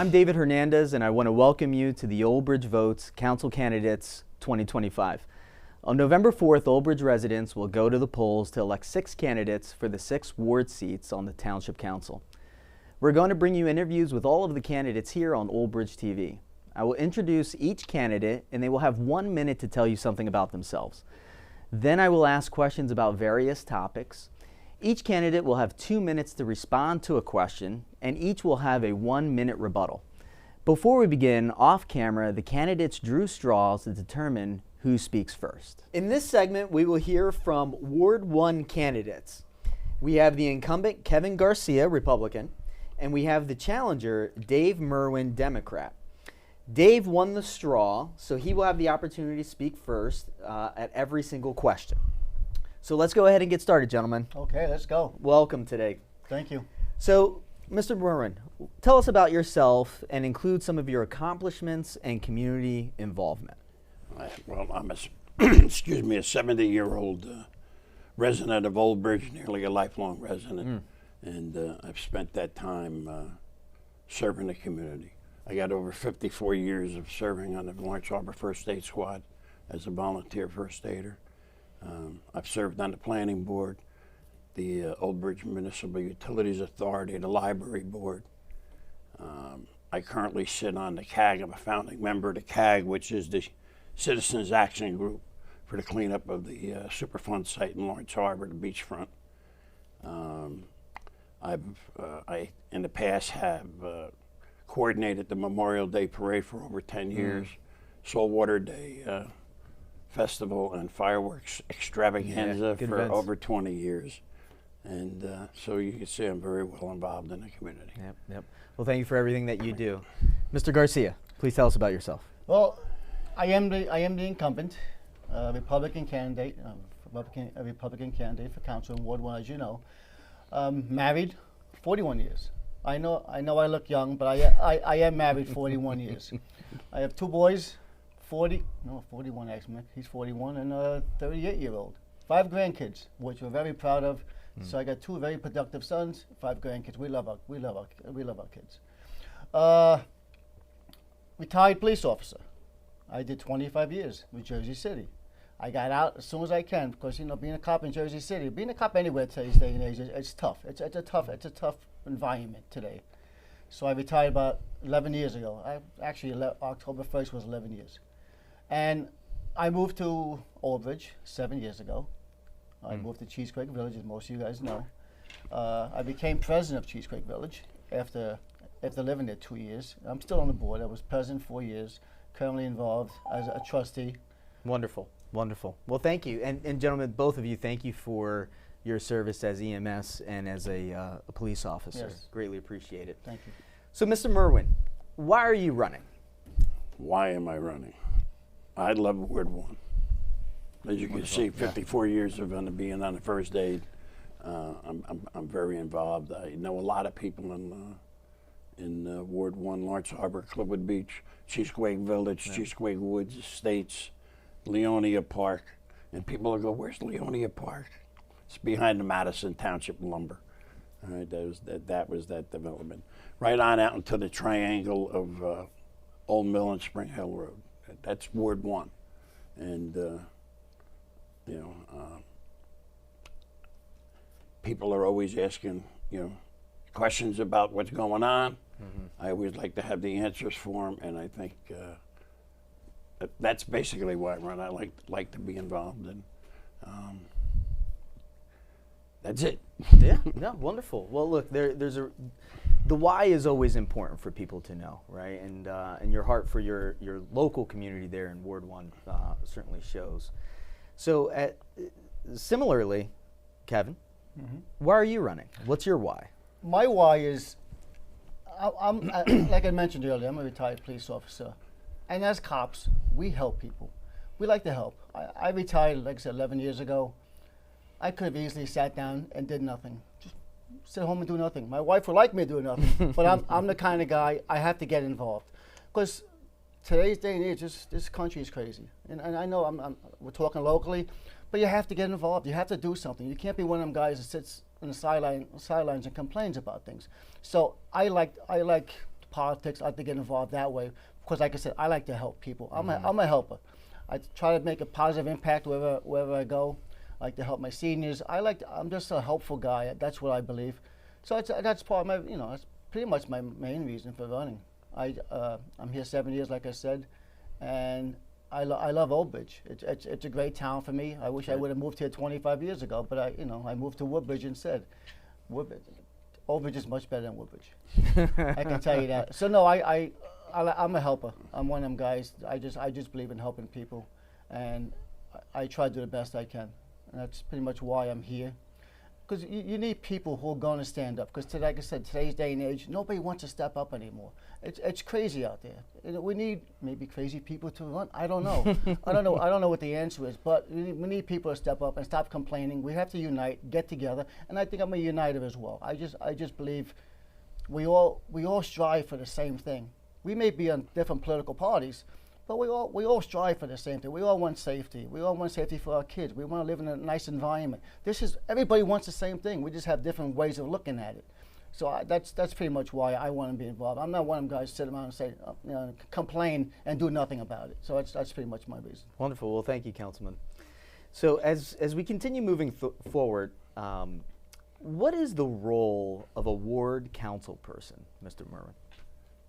I'm David Hernandez, and I want to welcome you to the Old Bridge Votes Council Candidates 2025. On November 4th, Old Bridge residents will go to the polls to elect 6 candidates for the 6 ward seats on the Township Council. We're going to bring you interviews with all of the candidates here on Old Bridge TV. I will introduce each candidate, and they will have 1 minute to tell you something about themselves. Then I will ask questions about various topics. Each candidate will have 2 minutes to respond to a question, and each will have a 1-minute rebuttal. Before we begin, off camera, the candidates drew straws to determine who speaks first. In this segment, we will hear from Ward 1 candidates. We have the incumbent Kevin Garcia, Republican, and we have the challenger Dave Merwin, Democrat. Dave won the straw, so he will have the opportunity to speak first at every single question. So let's go ahead and get started, gentlemen. Okay, let's go. Welcome today. Thank you. So, Mr. Merwin, tell us about yourself and include some of your accomplishments and community involvement. Well, I'm a 70-year-old resident of Old Bridge, nearly a lifelong resident, and I've spent that time serving the community. I got over 54 years of serving on the Lawrence Harbor First Aid Squad as a volunteer first aider. I've served on the planning board, the Old Bridge Municipal Utilities Authority, the library board. I currently sit on the CAG. I'm a founding member of the CAG, which is the Citizens Action Group for the cleanup of the Superfund site in Lawrence Harbor, the beachfront. I in the past have coordinated the Memorial Day Parade for over 10 years, Saltwater Day Festival and fireworks extravaganza for events. Over 20 years. And so you can see I'm very well involved in the community. Yep. Well, thank you for everything that you do. Mr. Garcia, please tell us about yourself. Well, I am the incumbent, Republican candidate, Republican candidate for council in Ward 1, as you know. Married, 41 years. I know I look young, but I am married 41 years. I have 2 boys, 41 actually. He's 41 and a 38-year-old. 5 grandkids, which we're very proud of. So I got 2 very productive sons, 5 grandkids. We love our kids. Retired police officer. I did 25 years with Jersey City. I got out as soon as I can because being a cop in Jersey City, being a cop anywhere today's day and age, it's tough. It's a tough environment today. So I retired about 11 years ago. October 1st was 11 years. And I moved to Old Bridge 7 years ago. I moved to Cheese Creek Village, as most of you guys know. I became president of Cheese Creek Village after living there 2 years. I'm still on the board. I was president 4 years, currently involved as a trustee. Wonderful. Well, thank you. And gentlemen, both of you, thank you for your service as EMS and as a police officer. Yes. Greatly appreciate it. Thank you. So, Mr. Merwin, why are you running? Why am I running? I love Ward 1. As you can see, 54 years of being on the first aid. I'm very involved. I know a lot of people in Ward 1, Lawrence Harbor, Clipwood Beach, Cheesquake Village, Cheesquake Woods Estates, Leonia Park. And people will go, where's Leonia Park? It's behind the Madison Township lumber. All right, that was that development. Right on out into the triangle of Old Mill and Spring Hill Road. That's Ward 1. And, people are always asking, questions about what's going on. I always like to have the answers for them, and I think that's basically why I run. I like to be involved, and that's it. Yeah, wonderful. Well, look, the why is always important for people to know, right? And your heart for your local community there in Ward 1 certainly shows. So, similarly, Kevin, why are you running? What's your why? My why is, I'm like I mentioned earlier, I'm a retired police officer. And as cops, we help people. We like to help. I retired, like I said, 11 years ago. I could have easily sat down and did nothing. Just sit home and do nothing. My wife would like me to do nothing, but I'm the kind of guy, I have to get involved. Because today's day and age, this country is crazy. And I know we're talking locally, but you have to get involved. You have to do something. You can't be one of them guys that sits on the sidelines and complains about things. So I like politics. I like to get involved that way because, like I said, I like to help people. I'm a helper. I try to make a positive impact wherever I go. I like to help my seniors. I'm just a helpful guy. That's what I believe. So that's part of my, that's pretty much my main reason for running. I'm here 7 years, like I said, and I love Old Bridge. It's a great town for me. I wish I would have moved here 25 years ago, but I moved to Woodbridge instead. Old Bridge is much better than Woodbridge. I can tell you that. So no, I'm a helper. I'm one of them guys. I just believe in helping people, and I try to do the best I can. And that's pretty much why I'm here. Because you need people who are going to stand up. Because like I said, today's day and age, nobody wants to step up anymore. It's crazy out there. We need maybe crazy people to run. I don't know. I don't know what the answer is. But we need people to step up and stop complaining. We have to unite, get together. And I think I'm a uniter as well. I just believe we all strive for the same thing. We may be on different political parties, but we all strive for the same thing. We all want safety. We all want safety for our kids. We want to live in a nice environment. Everybody wants the same thing. We just have different ways of looking at it. So that's pretty much why I want to be involved. I'm not one of them guys sit around and say, complain and do nothing about it. So that's pretty much my reason. Wonderful. Well, thank you, Councilman. So as we continue moving forward, what is the role of a ward council person, Mr. Merwin?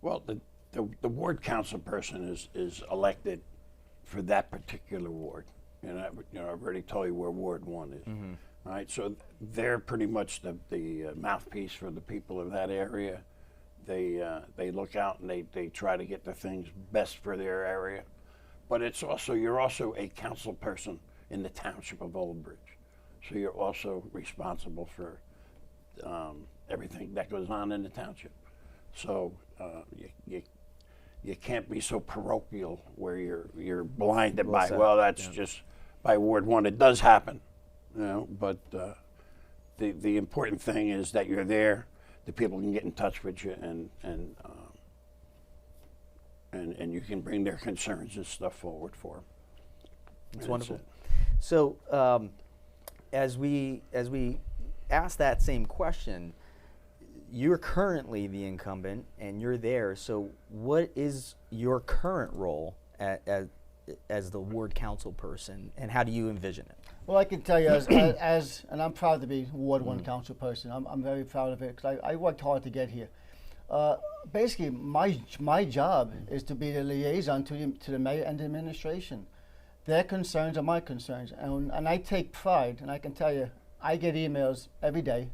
Well, the ward council person is elected for that particular ward. And I've already told you where Ward 1 is. Mm-hmm. All right, so they're pretty much the mouthpiece for the people of that area. They look out and they try to get the things best for their area. But you're also a council person in the Township of Old Bridge. So you're also responsible for everything that goes on in the township. So you can't be so parochial where you're blinded by, well, that's just by Ward 1. It does happen, but the important thing is that you're there, the people can get in touch with you, and you can bring their concerns and stuff forward for them. That's wonderful. So as we ask that same question, you're currently the incumbent and you're there, so what is your current role as the ward council person, and how do you envision it? Well, I can tell you, and I'm proud to be Ward 1 council person. I'm very proud of it because I worked hard to get here. Basically, my job is to be the liaison to the mayor and the administration. Their concerns are my concerns, and I take pride, and I can tell you, I get emails every day.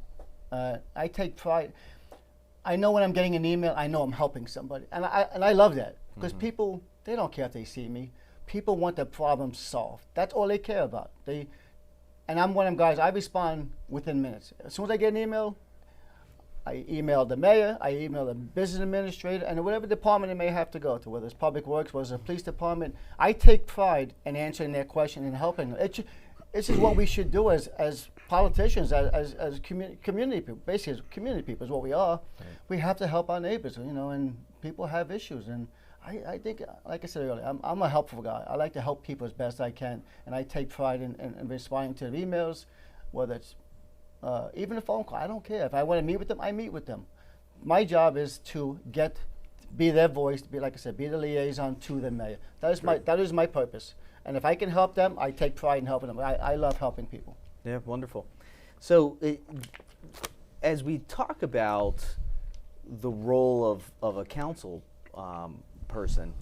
I take pride. I know when I'm getting an email, I know I'm helping somebody, and I love that because people, they don't care if they see me. People want their problems solved. That's all they care about. And I'm one of them guys. I respond within minutes. As soon as I get an email, I email the mayor, I email the business administrator, and whatever department it may have to go to, whether it's public works, whether it's a police department. I take pride in answering their question and helping them. This is what we should do as politicians, as community people. Basically, as community people is what we are. Right. We have to help our neighbors, and people have issues. And I think, like I said earlier, I'm a helpful guy. I like to help people as best I can, and I take pride in responding to the emails, whether it's even a phone call. I don't care. If I want to meet with them, I meet with them. My job is to be their voice, be, like I said, be the liaison to the mayor. That is my purpose. And if I can help them, I take pride in helping them. I love helping people. Yeah, wonderful. So as we talk about the role of a council person,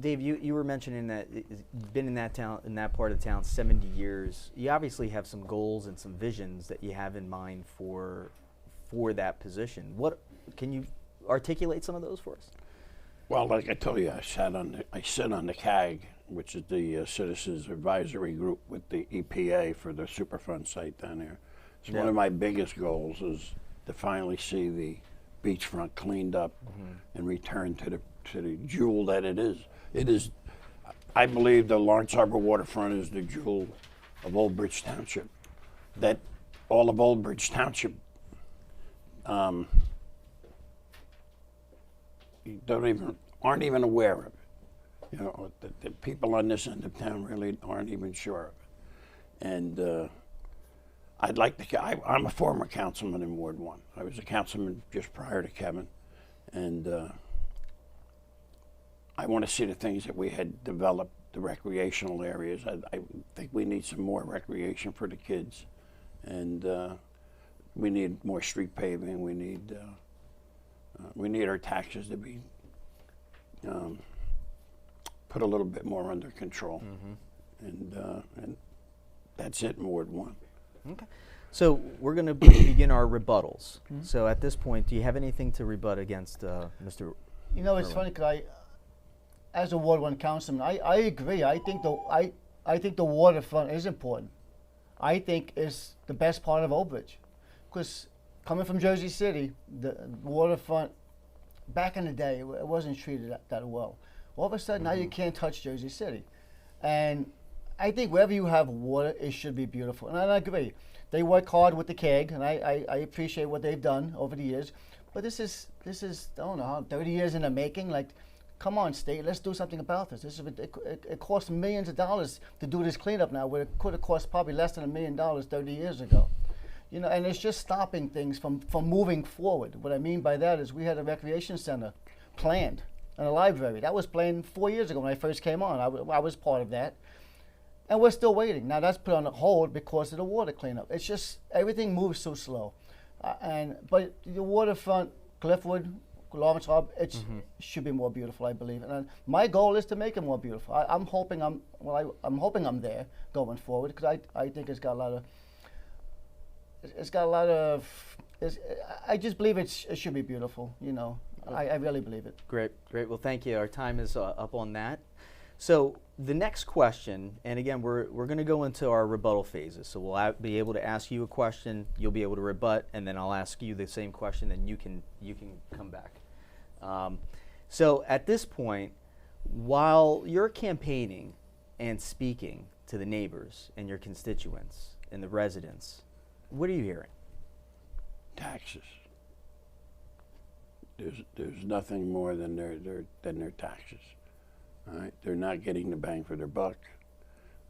Dave, you were mentioning that you've been in that town, in that part of town, 70 years. You obviously have some goals and some visions that you have in mind for that position. What can you articulate some of those for us? Well, like I told you, I sit on the CAG, which is the Citizens Advisory Group with the EPA for the Superfund site down there. So one of my biggest goals is to finally see the beachfront cleaned up and returned to the jewel that it is. It is, I believe, the Lawrence Harbor waterfront is the jewel of Old Bridge Township. That all of Old Bridge Township aren't even aware of it. The people on this end of town really aren't even sure of it. And I'd like to. I'm a former councilman in Ward 1. I was a councilman just prior to Kevin, And I want to see the things that we had developed, the recreational areas. I think we need some more recreation for the kids. And we need more street paving. We need our taxes to be put a little bit more under control. And that's it in Ward 1. Okay. So we're going to begin our rebuttals. So at this point, do you have anything to rebut against Mr. You know, it's Merwin? funny because as a Ward 1 councilman, I agree. I think the waterfront is important. I think it's the best part of Old Bridge. Because coming from Jersey City, the waterfront, back in the day, it wasn't treated that well. All of a sudden, now you can't touch Jersey City. And I think wherever you have water, it should be beautiful. And I agree. They work hard with the KEG, and I appreciate what they've done over the years. But this is I don't know, 30 years in the making. Like, come on, state, let's do something about this. It costs millions of dollars to do this cleanup now, where it could have cost probably less than $1 million 30 years ago. You know, and it's just stopping things from moving forward. What I mean by that is we had a recreation center planned and a library. That was planned 4 years ago when I first came on. I was part of that. And we're still waiting. Now that's put on hold because of the water cleanup. It's just, everything moves so slow. But the waterfront, Cliffwood, Lawrence Harbor, it should be more beautiful, I believe. And my goal is to make it more beautiful. I'm hoping I'm there going forward, because I think it's got a lot of, I just believe it should be beautiful, you know. I really believe it. Great, great. Well, thank you. Our time is up on that. So the next question, and again, we're going to go into our rebuttal phases. So we'll be able to ask you a question, you'll be able to rebut, and then I'll ask you the same question, and you can come back. So at this point, while you're campaigning and speaking to the neighbors and your constituents and the residents, what are you hearing? Taxes. There's nothing more than their taxes. All right, they're not getting the bang for their buck.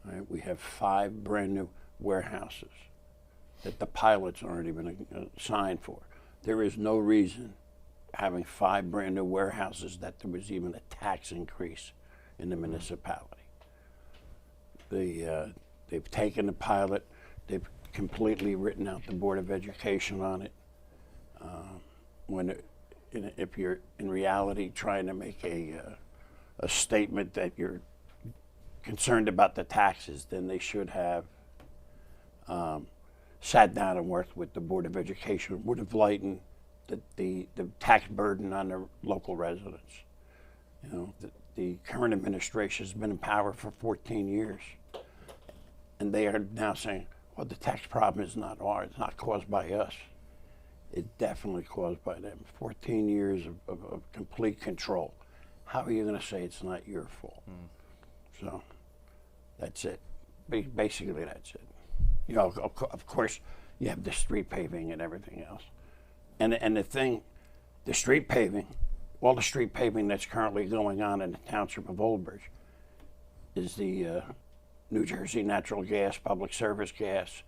All right, we have 5 brand new warehouses that the pilot's already been signed for. There is no reason having 5 brand new warehouses that there was even a tax increase in the municipality. They've taken the pilot, they've completely written out the Board of Education on it. If you're in reality trying to make a statement that you're concerned about the taxes, then they should have sat down and worked with the Board of Education. It would have lightened the tax burden on the local residents. You know, the current administration has been in power for 14 years, and they are now saying, well, the tax problem is not ours, it's not caused by us. It's definitely caused by them. 14 years of complete control. How are you going to say it's not your fault? So that's it. Basically, that's it. You know, of course, you have the street paving and everything else. And the street paving, all the street paving that's currently going on in the Township of Old Bridge is the New Jersey Natural Gas, Public Service Gas,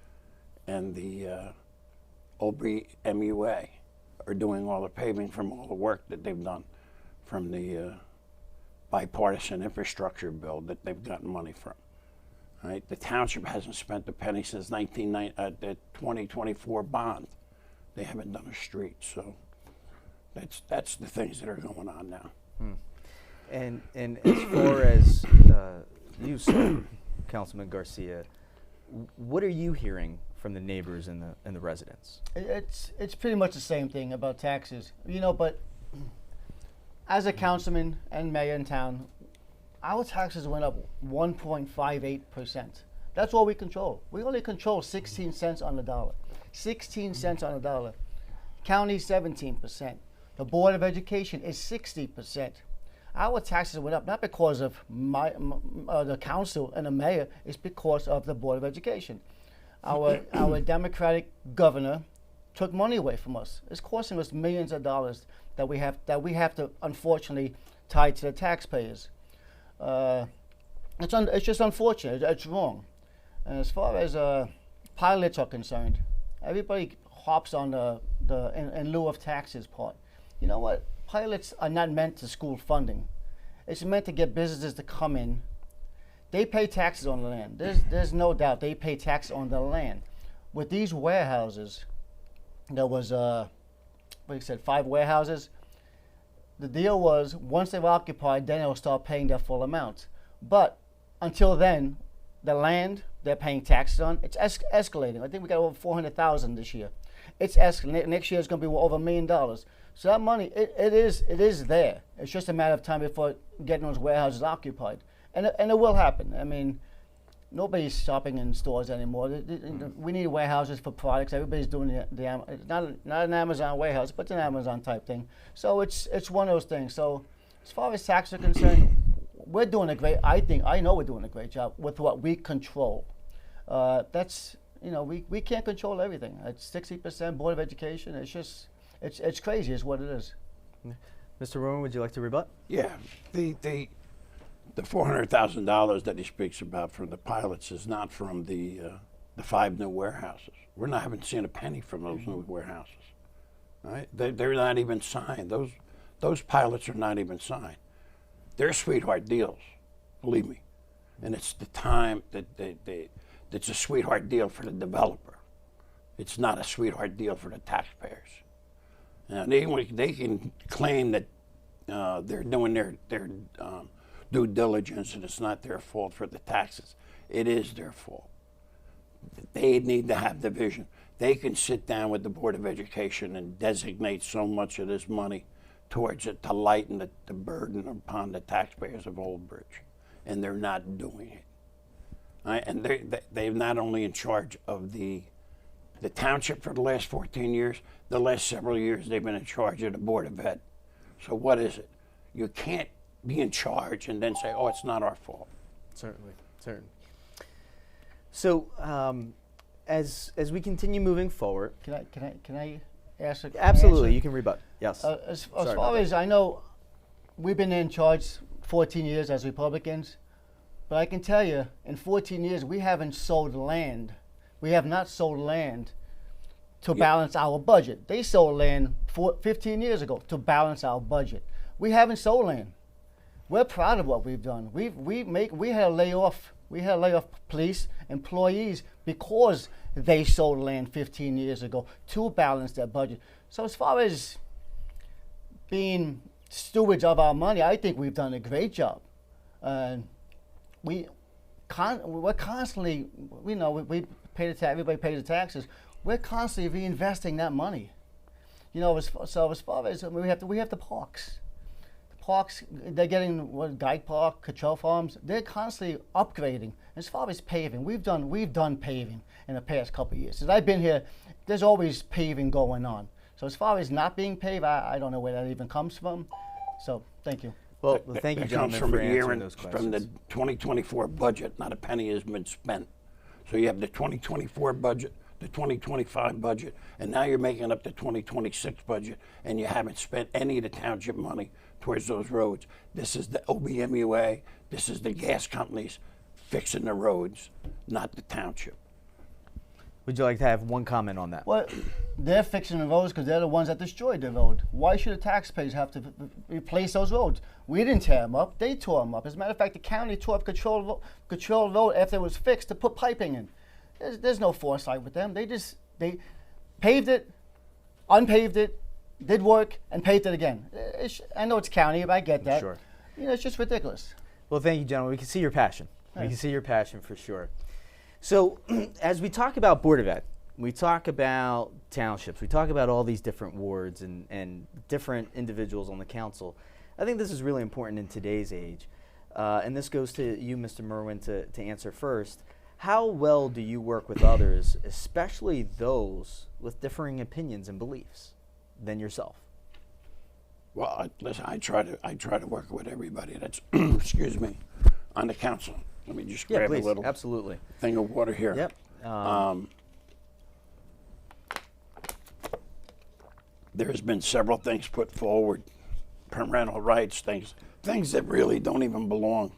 and the Old Bridge MUA are doing all the paving from all the work that they've done from the bipartisan infrastructure bill that they've gotten money from. All right? The township hasn't spent a penny since the 2024 bond. They haven't done a street, so that's the things that are going on now. And as far as you, sir, Councilman Garcia, what are you hearing from the neighbors and the residents? It's pretty much the same thing about taxes, you know. But as a councilman and mayor in town, our taxes went up 1.58%. That's all we control. We only control 16 cents on the dollar. 16 cents on the dollar. County 17%. The Board of Education is 60%. Our taxes went up not because of the council and the mayor. It's because of the Board of Education. Our Democratic governor took money away from us. It's costing us millions of dollars that we have to unfortunately tie to the taxpayers. It's just unfortunate. It's wrong. And as far as pilots are concerned, everybody hops on the in lieu of taxes part. You know what? pilots are not meant to school funding. It's meant to get businesses to come in. They pay taxes on the land. There's no doubt they pay tax on the land. With these warehouses, there was, 5 warehouses. The deal was once they were occupied, then they'll start paying their full amount. But until then, the land they're paying taxes on, it's escalating. I think we got over 400,000 this year. It's escalating. Next year it's going to be over $1 million. So that money, it is there. It's just a matter of time before getting those warehouses occupied, and it will happen. I mean, nobody's shopping in stores anymore. We need warehouses for products. Everybody's doing it's not an Amazon warehouse, but it's an Amazon type thing. So it's one of those things. So as far as tax are concerned, we're doing a great. I know we're doing a great job with what we control. That's we can't control everything. It's 60% Board of Education. It's just it's crazy. Is what it is. Mr. Merwin, would you like to rebut? Yeah, the $400,000 that he speaks about from the pilots is not from the 5 new warehouses. We're not haven't seen a penny from those new warehouses. Right? They're not even signed. Those pilots are not even signed. They're sweetheart deals, believe me, and it's the time that it's a sweetheart deal for the developer. It's not a sweetheart deal for the taxpayers. Now, they can claim that they're doing their due diligence and it's not their fault for the taxes. It is their fault. They need to have the vision. They can sit down with the Board of Education and designate so much of this money towards it to lighten the burden upon the taxpayers of Old Bridge, and they're not doing it. Right? And they're not only in charge of the township for the last 14 years, the last several years they've been in charge of the Board of Ed. So what is it? You can't be in charge and then say, oh, it's not our fault. Certainly. So as we continue moving forward, Can I ask a absolutely, answer? you can rebut. Yes. As far as I know, we've been in charge 14 years as Republicans, but I can tell you, in 14 years, we haven't sold land. We have not sold land to balance our budget. They sold land 15 years ago to balance our budget. We haven't sold land. We're proud of what we've done. We had to lay off police employees because they sold land 15 years ago to balance their budget. So as far as being stewards of our money, I think we've done a great job. We're constantly, we pay the tax. Everybody pays the taxes. We're constantly reinvesting that money. As far as we have the parks. Parks, they're getting Guide Park, Cottrell Farms. They're constantly upgrading. As far as paving, we've done paving in the past couple of years. Since I've been here, there's always paving going on. So as far as not being paved, I don't know where that even comes from. So thank you. Well, thank you, gentlemen, for answering those questions. From the 2024 budget, not a penny has been spent. So you have the 2024 budget, the 2025 budget, and now you're making up the 2026 budget, and you haven't spent any of the township money towards those roads. This is the OBMUA, this is the gas companies fixing the roads, not the township. Would you like to have one comment on that? Well, they're fixing the roads because they're the ones that destroyed the road. Why should the taxpayers have to replace those roads? We didn't tear them up. They tore them up. As a matter of fact, the county tore up Control Road after it was fixed to put piping in. There's no foresight with them. They paved it, unpaved it, did work, and paved it again. I know it's county, but I get that. Sure. It's just ridiculous. Well, thank you, gentlemen. We can see your passion. We can see your passion for sure. So as we talk about Board of Ed, we talk about townships, we talk about all these different wards and different individuals on the council. I think this is really important in today's age. And this goes to you, Mr. Merwin, to answer first. How well do you work with others, especially those with differing opinions and beliefs than yourself? Well, listen, I try to work with everybody that's, excuse me, on the council. Let me just grab please, a little absolutely. thing of water here. Yep. There's been several things put forward, parental rights, things that really don't even belong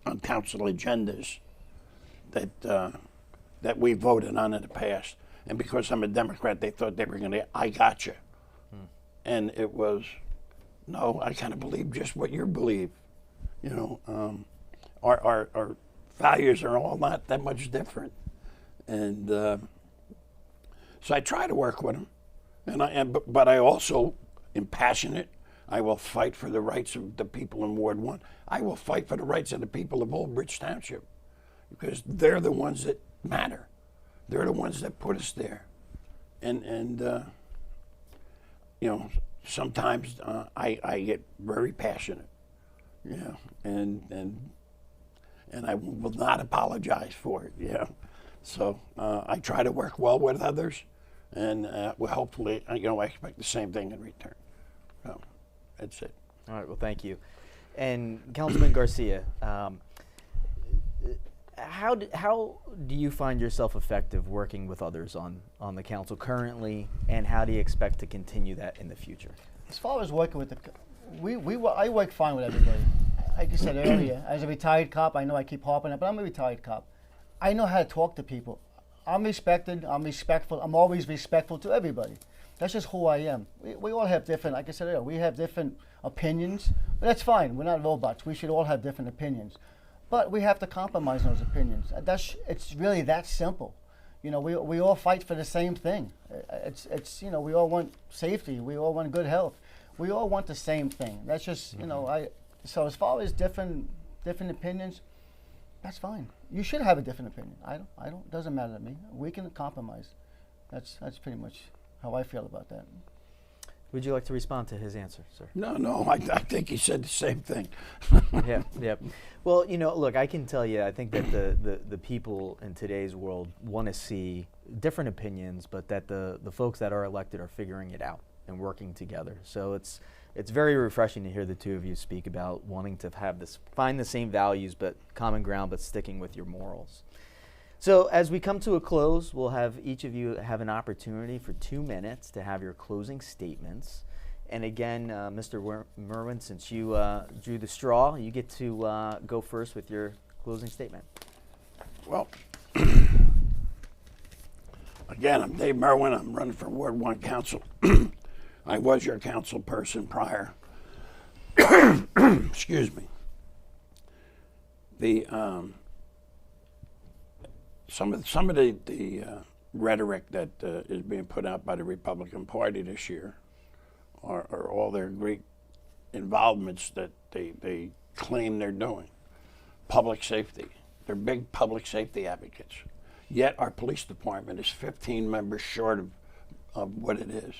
on council agendas that we voted on in the past. And because I'm a Democrat, they thought they were going to, I got you. And it was No, I kind of believe just what you believe. You know, our values are all not that much different, and so I try to work with them, but I also am passionate. I will fight for the rights of the people in Ward 1. I will fight for the rights of the people of Old Bridge Township, because they're the ones that matter. They're the ones that put us there, and you know, sometimes I get very passionate, yeah, and I will not apologize for it, yeah. So I try to work well with others, and well, hopefully, you know, I expect the same thing in return. So that's it. All right. Well, thank you. And Councilman Garcia, how do you find yourself effective working with others on the council currently, and how do you expect to continue that in the future? As far as working with I work fine with everybody. Like I said earlier, as a retired cop, I know I keep harping on it, but I'm a retired cop. I know how to talk to people. I'm respected, I'm respectful, I'm always respectful to everybody. That's just who I am. We all have different, like I said earlier, we have different opinions, but that's fine. We're not robots. We should all have different opinions. But we have to compromise on those opinions. It's really that simple. You know, we all fight for the same thing. It's you know, we all want safety. We all want good health. We all want the same thing. That's just, you know, so as far as different opinions, that's fine. You should have a different opinion. I don't, doesn't matter to me. We can compromise. That's pretty much how I feel about that. Would you like to respond to his answer, sir? No, I think he said the same thing. Yeah. Well, you know, look, I can tell you, I think that the people in today's world want to see different opinions, but that the folks that are elected are figuring it out and working together. So it's very refreshing to hear the two of you speak about wanting to find the same values, but common ground, but sticking with your morals. So as we come to a close, we'll have each of you have an opportunity for 2 minutes to have your closing statements. And again, Mr. Merwin, since you drew the straw, you get to go first with your closing statement. Well, again, I'm Dave Merwin. I'm running for Ward 1 Council. I was your council person prior. Excuse me. Some of the rhetoric that is being put out by the Republican Party this year are all their great involvements that they claim they're doing. Public safety. They're big public safety advocates. Yet our police department is 15 members short of what it is.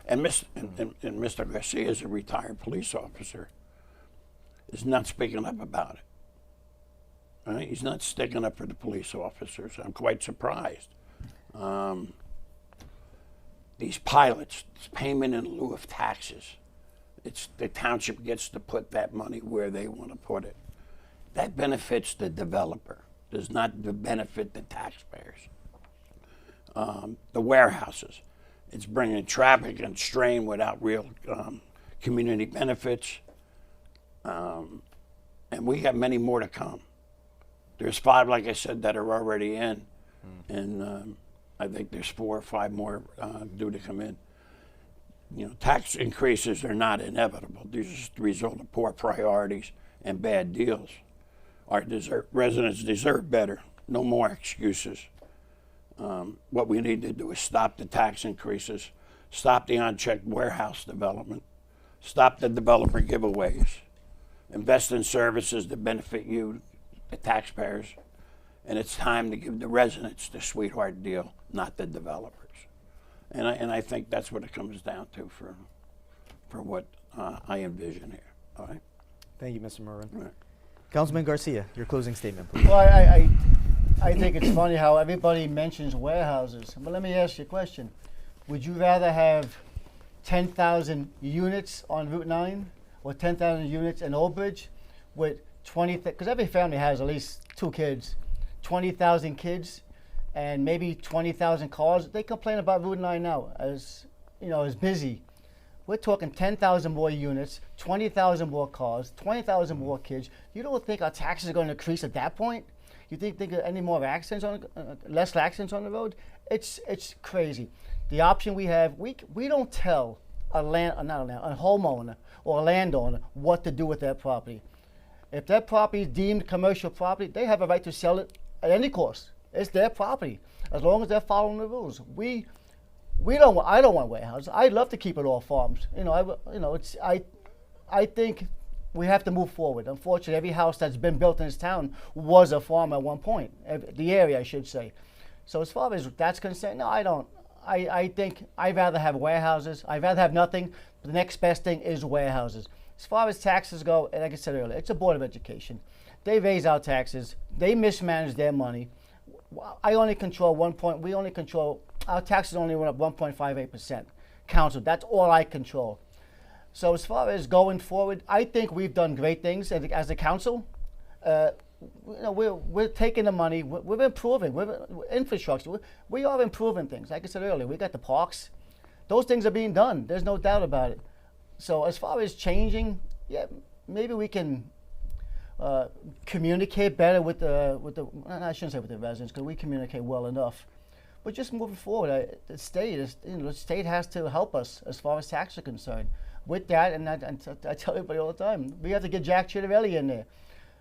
And Mr. Garcia, is a retired police officer, is not speaking up about it. Right? He's not sticking up for the police officers. I'm quite surprised. These pilots, it's payment in lieu of taxes. It's the township gets to put that money where they want to put it. That benefits the developer, does not benefit the taxpayers. The warehouses, it's bringing traffic and strain without real community benefits. And we got many more to come. There's 5, like I said, that are already in, and I think there's 4 or 5 more due to come in. You know, tax increases are not inevitable. These are just the result of poor priorities and bad deals. Our residents deserve better. No more excuses. What we need to do is stop the tax increases, stop the unchecked warehouse development, stop the developer giveaways, invest in services that benefit you, the taxpayers, and it's time to give the residents the sweetheart deal, not the developers. And I think that's what it comes down to for what I envision here. All right. Thank you, Mr. Merwin. Right. Councilman Garcia, your closing statement, please. Well, I think it's funny how everybody mentions warehouses. But let me ask you a question. Would you rather have 10,000 units on Route 9 or 10,000 units in Old Bridge with 20, because every family has at least 2 kids, 20,000 kids, and maybe 20,000 cars? They complain about Route 9 now as, you know, as busy. We're talking 10,000 more units, 20,000 more cars, 20,000 more kids. You don't think our taxes are going to increase at that point? You think any more accidents less accidents on the road? It's crazy. The option we have, we don't tell a homeowner or a landowner what to do with that property. If that property is deemed commercial property, they have a right to sell it at any cost. It's their property, as long as they're following the rules. I don't want warehouses. I'd love to keep it all farms. I think we have to move forward. Unfortunately, every house that's been built in this town was a farm at one point. The area, I should say. So as far as that's concerned, no, I don't. I think I'd rather have warehouses. I'd rather have nothing. The next best thing is warehouses. As far as taxes go, and like I said earlier, it's a Board of Education. They raise our taxes. They mismanage their money. I only control our taxes only went up 1.58%. Council, that's all I control. So as far as going forward, I think we've done great things as a council. We're taking the money, we're improving, we're infrastructure. We are improving things. Like I said earlier, we got the parks. Those things are being done. There's no doubt about it. So as far as changing, yeah, maybe we can communicate better with the. I shouldn't say with the residents, because we communicate well enough. But just moving forward, the state has to help us as far as taxes are concerned. With that, and I tell everybody all the time, we have to get Jack Chiavarelli in there.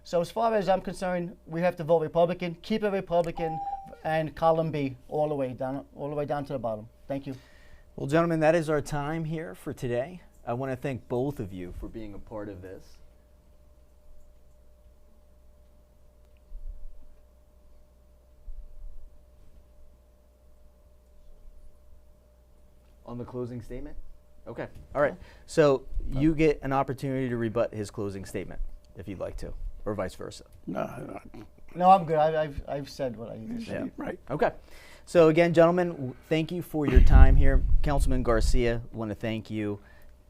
So as far as I'm concerned, we have to vote Republican, keep it Republican, and column B all the way down to the bottom. Thank you. Well, gentlemen, that is our time here for today. I want to thank both of you for being a part of this. On the closing statement? Okay. All right. So you get an opportunity to rebut his closing statement if you'd like to, or vice versa. No, I'm good. I've said what I need to say. Yeah. Right. Okay. So again, gentlemen, thank you for your time here. Councilman Garcia, want to thank you.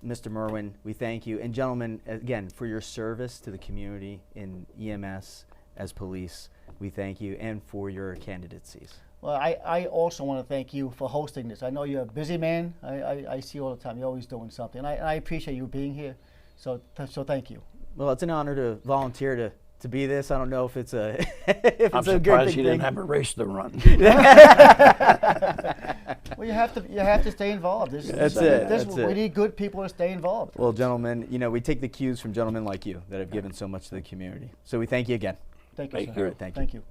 Mr. Merwin, we thank you. And gentlemen, again, for your service to the community in EMS as police, we thank you, and for your candidacies. Well, I also want to thank you for hosting this. I know you're a busy man. I see you all the time. You're always doing something. And I appreciate you being here. So thank you. Well, it's an honor to volunteer to be this. I don't know if it's a I'm surprised you didn't have a race to run. Well, you have to stay involved. That's it. We need good people to stay involved. Well, gentlemen, we take the cues from gentlemen like you that have given so much to the community. So we thank you again. Thank you, Thank sir. you. Thank you. Thank you.